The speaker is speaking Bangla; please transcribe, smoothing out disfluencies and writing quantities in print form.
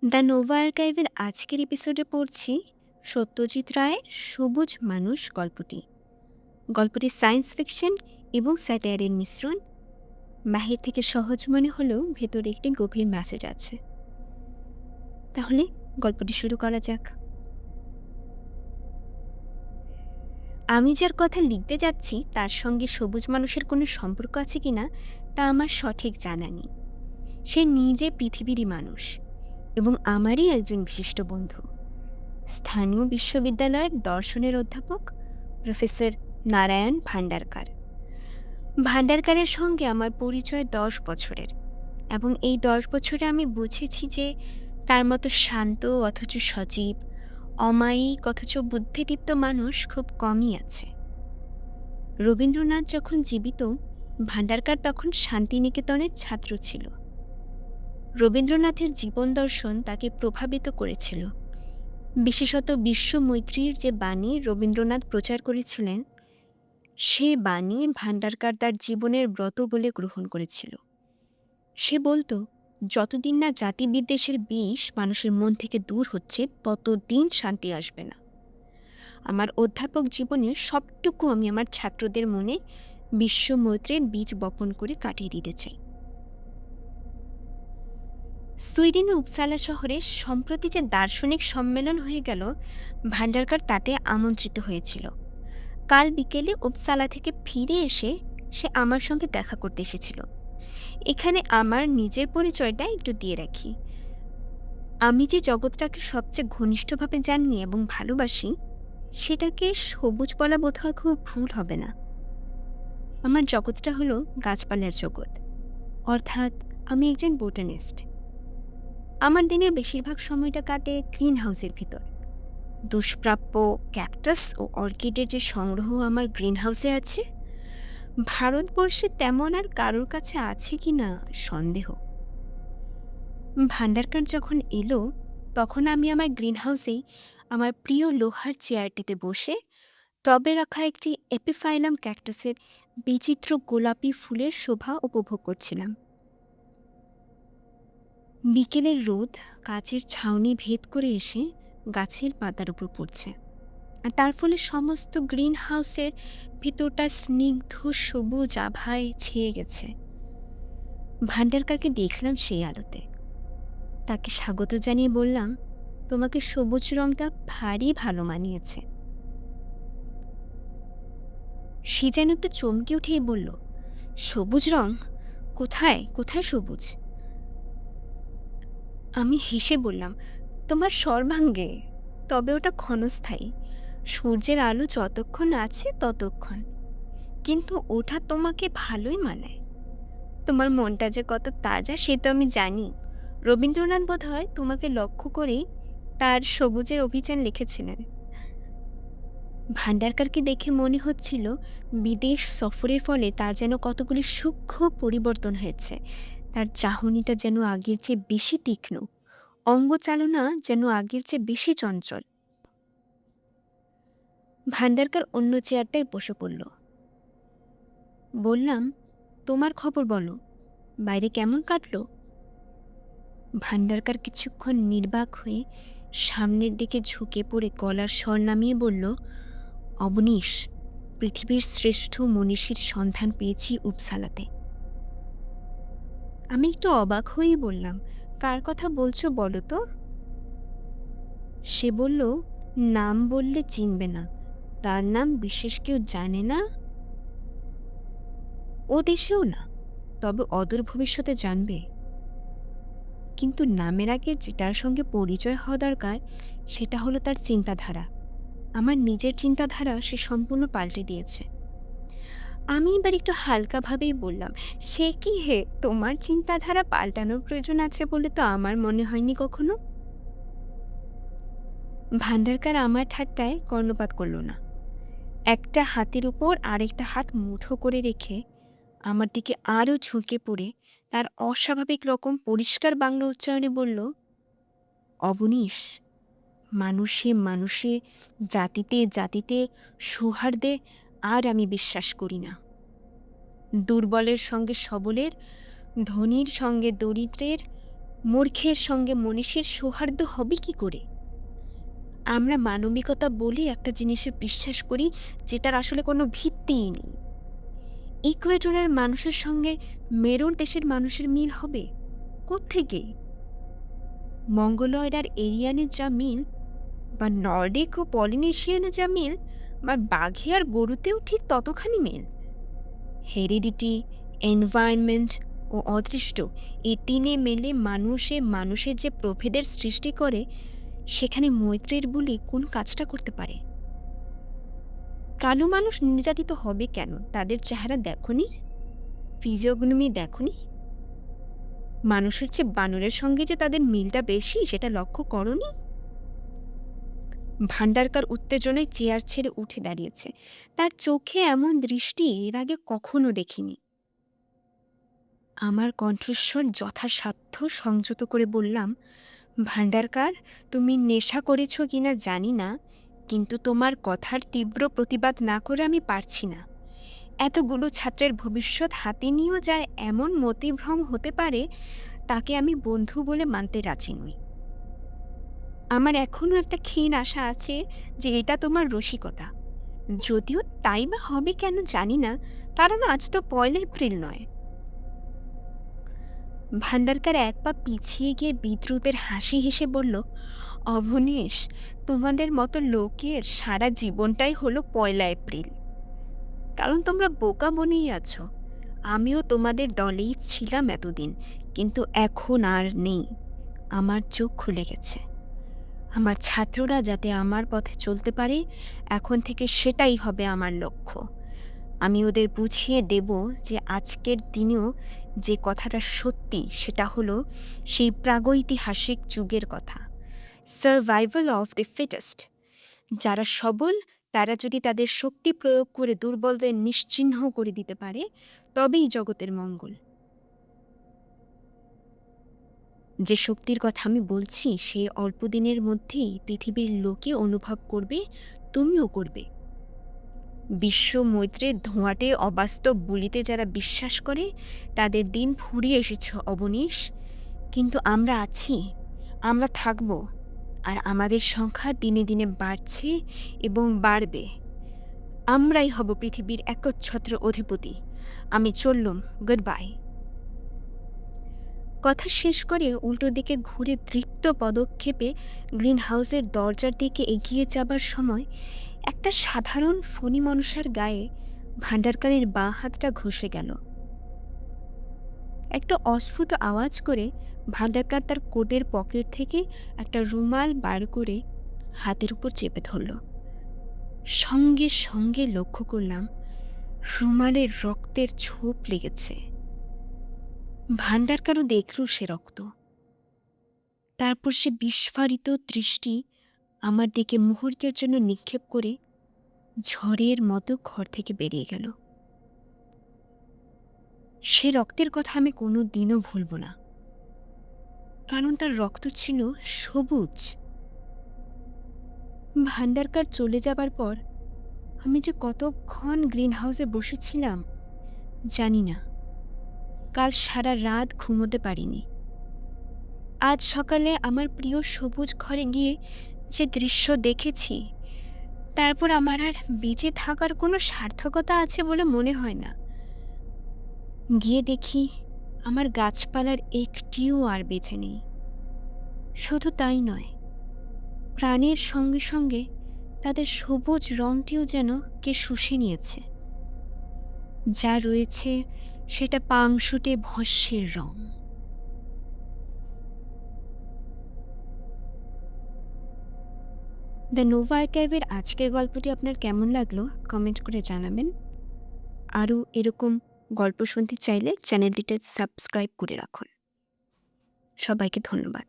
দ্য নোভা আর্কাইভের আজকের এপিসোডে পড়ছি সত্যজিৎ রায়ের সবুজ মানুষ গল্পটি। গল্পটি সায়েন্স ফিকশন এবং স্যাটায়ারের মিশ্রণ। বাহির থেকে সহজ মনে হলেও ভেতরে একটি গভীর মেসেজ আছে। তাহলে গল্পটি শুরু করা যাক। আমি যার কথা লিখতে যাচ্ছি তার সঙ্গে সবুজ মানুষের কোনো সম্পর্ক আছে কিনা তা আমার সঠিক জানা নেই। সে নিজে পৃথিবীরই মানুষ এবং আমারই একজন বিশিষ্ট বন্ধু, স্থানীয় বিশ্ববিদ্যালয়ের দর্শনের অধ্যাপক প্রফেসর নারায়ণ ভান্ডারকার। ভান্ডারকারের সঙ্গে আমার পরিচয় 10 বছরের, এবং এই 10 বছরে আমি বুঝেছি যে তার মতো শান্ত অথচ সজীব, অমায়িক অথচ বুদ্ধিদীপ্ত মানুষ খুব কমই আছে। রবীন্দ্রনাথ যখন জীবিত, ভান্ডারকার তখন শান্তিনিকেতনের ছাত্র ছিল। রবীন্দ্রনাথের জীবন দর্শন তাকে প্রভাবিত করেছিল। বিশেষত বিশ্বমৈত্রীর যে বাণী রবীন্দ্রনাথ প্রচার করেছিলেন, সে বাণী ভান্ডারকার তার জীবনের ব্রত বলে গ্রহণ করেছিল। সে বলতো, যতদিন না জাতিবিদ্বেষের বিষ মানুষের মন থেকে দূর হচ্ছে ততদিন শান্তি আসবে না। আমার অধ্যাপক জীবনের সবটুকু আমি আমার ছাত্রদের মনে বিশ্বমৈত্রীর বীজ বপন করে কাটিয়ে দিতে চাই। সুইডেনে উপসালা শহরে সম্প্রতি যে দার্শনিক সম্মেলন হয়ে গেল, ভান্ডারকার তাতে আমন্ত্রিত হয়েছিল। কাল বিকেলে উপসালা থেকে ফিরে এসে সে আমার সঙ্গে দেখা করতে এসেছিল। এখানে আমার নিজের পরিচয়টা একটু দিয়ে রাখি। আমি যে জগৎটাকে সবচেয়ে ঘনিষ্ঠভাবে জানি এবং ভালোবাসি, সেটাকে সবুজ বলা বোধহয় খুব ভুল হবে না। আমার জগৎটা হলো গাছপালার জগৎ, অর্থাৎ আমি একজন বোটানিস্ট। আমার দিনের বেশিরভাগ সময়টা কাটে গ্রিন হাউসের ভিতর। দুষ্প্রাপ্য ক্যাকটাস ও অর্কিডের যে সংগ্রহ আমার গ্রিন হাউসে আছে, ভারতবর্ষে তেমন আর কারোর কাছে আছে কি না সন্দেহ। ভান্ডারকার যখন এলো, তখন আমি আমার গ্রিন হাউসেই আমার প্রিয় লোহার চেয়ারটিতে বসে টবে রাখা একটি এপিফাইলাম ক্যাকটাসের বিচিত্র গোলাপি ফুলের শোভা উপভোগ করছিলাম। বিকেলের রোদ কাচের ছাউনি ভেদ করে এসে গাছের পাতার উপর পড়ছে, আর তার ফলে সমস্ত গ্রিন হাউসের ভিতরটা স্নিগ্ধ সবুজ আভায় ছেয়ে গেছে। ভান্ডারকারকে দেখলাম সেই আলোতে। তাকে স্বাগত জানিয়ে বললাম, তোমাকে সবুজ রংটা ভারী ভালো মানিয়েছে। সে যেন একটু চমকে উঠেই বলল, সবুজ রং? কোথায় কোথায় সবুজ? আমি হেসে বললাম, তোমার সর্বাঙ্গে, তবে ওটা ক্ষণস্থায়ী। সূর্যের আলো যতক্ষণ আছে ততক্ষণ, কিন্তু ওটা তোমাকে ভালোই মানায়। তোমার মনটা যে কত তাজা সে তো আমি জানি। রবীন্দ্রনাথ বোধহয় তোমাকে লক্ষ্য করেই তার সবুজের অভিযান লিখেছিলেন। ভান্ডারকারকে দেখে মনে হচ্ছিল বিদেশ সফরের ফলে তার যেন কতগুলি সূক্ষ্ম পরিবর্তন হয়েছে। তার চাহনিটা যেন আগের চেয়ে বেশি তীক্ষ্ণ, অঙ্গচালনা যেন আগের চেয়ে বেশি চঞ্চল। ভান্ডারকার অন্য চেয়ারটায় বসে পড়ল। বললাম, তোমার খবর বলো, বাইরে কেমন কাটলো? ভান্ডারকার কিছুক্ষণ নির্বাক হয়ে সামনের দিকে ঝুঁকে পড়ে গলার স্বর নামিয়ে বলল, অবনীশ, পৃথিবীর শ্রেষ্ঠ মনীষীর সন্ধান পেয়েছি উপসালাতে। আমি একটু অবাক হয়েই বললাম, কার কথা বলছো বলো তো? সে বলল, নাম বললে চিনবে না, তার নাম বিশেষ কেউ জানে না। ও দেশেও না, তবে অদূর ভবিষ্যতে জানবে। কিন্তু নামের আগে যেটার সঙ্গে পরিচয় হওয়া দরকার সেটা হলো তার চিন্তাধারা। আমার নিজের চিন্তাধারা সে সম্পূর্ণ পাল্টে দিয়েছে। আমি এবার একটু হালকাভাবেই বললাম, সে কি হে, তোমার চিন্তাধারা পাল্টানোর প্রয়োজন আছে বলে তো আমার মনে হয়নি কখনো। ভান্ডারকার আমার ঠাট্টায় কর্ণপাত করল না। একটা হাতের উপর আরেকটা হাত মুঠো করে রেখে আমার দিকে আরও ঝুঁকে পড়ে তার অস্বাভাবিক রকম পরিষ্কার বাংলা উচ্চারণে বলল, অবনীশ, মানুষে মানুষে, জাতিতে জাতিতে, সৌহার্দ্যে আর আমি বিশ্বাস করি না। দুর্বলের সঙ্গে সবলের, ধনীর সঙ্গে দরিদ্রের, মূর্খের সঙ্গে মনীষীর সৌহার্দ্য হবে কি করে? আমরা মানবিকতা বলে একটা জিনিসে বিশ্বাস করি যেটার আসলে কোনো ভিত্তিই নেই। ইকুয়েডরের মানুষের সঙ্গে মেরুর দেশের মানুষের মিল হবে কোত্থেকে? মঙ্গোলয়েড আর এরিয়ানে যা মিল, বা নর্ডিক ও পলিনেশিয়ানে যা মিল, বা বাঘে আর গরুতেও ঠিক ততখানি মিল। হেরিডিটি, এনভায়রনমেন্ট ও অদৃষ্ট, এই তিনে মেলে মানুষের যে প্রভেদের সৃষ্টি করে, সেখানে মৈত্রের বুলি কোন কাজটা করতে পারে? কালো মানুষ নির্যাতিত হবে কেন? তাদের চেহারা দেখনি? ফিজিওগনমি দেখনি? মানুষের চেয়ে বানরের সঙ্গে যে তাদের মিলটা বেশি, সেটা লক্ষ্য করনি? ভান্ডারকার উত্তেজনায় চেয়ার ছেড়ে উঠে দাঁড়িয়েছে। তার চোখে এমন দৃষ্টি এর আগে কখনো দেখিনি। আমার কণ্ঠস্বর যথাসাধ্য সংযত করে বললাম, ভান্ডারকার, তুমি নেশা করেছ কিনা জানি না, কিন্তু তোমার কথার তীব্র প্রতিবাদ না করে আমি পারছি না। এতগুলো ছাত্রের ভবিষ্যৎ হাতে নিয়েও যায় এমন মতিভ্রম হতে পারে, তাকে আমি বন্ধু বলে মানতে রাজি নই। আমার এখনও একটা ক্ষীণ আশা আছে যে এটা তোমার রসিকতা, যদিও তাই বা হবে কেন জানি না, কারণ আজ তো 1 এপ্রিল নয়। ভান্ডারকার এক পা পিছিয়ে গিয়ে বিদ্রুপের হাসি হেসে বলল, অবনীশ, তোমাদের মতো লোকের সারা জীবনটাই হলো 1 এপ্রিল, কারণ তোমরা বোকা বনেই আছো। আমিও তোমাদের দলেই ছিলাম এতদিন, কিন্তু এখন আর নেই। আমার চোখ খুলে গেছে। আমার ছাত্ররা যাতে আমার পথে চলতে পারে, এখন থেকে সেটাই হবে আমার লক্ষ্য। আমি ওদের বুঝিয়ে দেব যে আজকের দিনেও যে কথাটা সত্যি, সেটা হলো সেই প্রাগৈতিহাসিক যুগের কথা, সার্ভাইভাল অফ দ্য ফিটেস্ট। যারা সবল, তারা যদি তাদের শক্তি প্রয়োগ করে দুর্বলদের নিশ্চিহ্ন করে দিতে পারে, তবেই জগতের মঙ্গল। যে শক্তির কথা আমি বলছি, সে অল্প দিনের মধ্যেই পৃথিবীর লোকে অনুভব করবে, তুমিও করবে। বিশ্ব মৈত্রের ধোঁয়াটে অবাস্তব বলিতে যারা বিশ্বাস করে, তাদের দিন ফুরিয়ে এসেছে অবনীশ। কিন্তু আমরা আছি, আমরা থাকব, আর আমাদের সংখ্যা দিনে দিনে বাড়ছে এবং বাড়বে। আমরাই হব পৃথিবীর একচ্ছত্র অধিপতি। আমি চললুম, গুড বাই। কথা শেষ করে উল্টো দিকে ঘুরে দৃপ্ত পদক্ষেপে গ্রিন হাউসের দরজার দিকে এগিয়ে যাবার সময় একটা সাধারণ ফণী মানুষের গায়ে ভান্ডারকারের বাঁ হাতটা ঘষে গেল। একটা অস্ফুট আওয়াজ করে ভান্ডারকার তার কোটের পকেট থেকে একটা রুমাল বার করে হাতের উপর চেপে ধরল। সঙ্গে সঙ্গে লক্ষ্য করলাম রুমালের রক্তের ছোপ লেগেছে। ভান্ডারকারও দেখল সে রক্ত। তারপর সে বিস্ফারিত দৃষ্টি আমার দিকে মুহূর্তের জন্য নিক্ষেপ করে ঝড়ের মতো ঘর থেকে বেরিয়ে গেল। সে রক্তের কথা আমি কোনো দিনও ভুলব না, কারণ তার রক্ত ছিল সবুজ। ভান্ডারকার চলে যাবার পর আমি যে কতক্ষণ গ্রিন হাউসে বসেছিলাম জানি না। কাল সারা রাত ঘুমোতে পারিনি। আজ সকালে আমার প্রিয় সবুজ ঘরে গিয়ে যে দৃশ্য দেখেছি, তারপর আমার আর বেঁচে থাকার কোনো সার্থকতা আছে বলে মনে হয় না। গিয়ে দেখি আমার গাছপালার একটিও আর বেঁচে নেই। শুধু তাই নয়, প্রাণের সঙ্গে সঙ্গে তাদের সবুজ রংটিও যেন কে শুষে নিয়েছে। যা রয়েছে সেটা পাংশুটে ভস্মের রং। দ্য নোভা আর্কাইভের আজকের গল্পটি আপনার কেমন লাগলো কমেন্ট করে জানাবেন। আরও এরকম গল্প শুনতে চাইলে চ্যানেলটিতে সাবস্ক্রাইব করে রাখুন। সবাইকে ধন্যবাদ।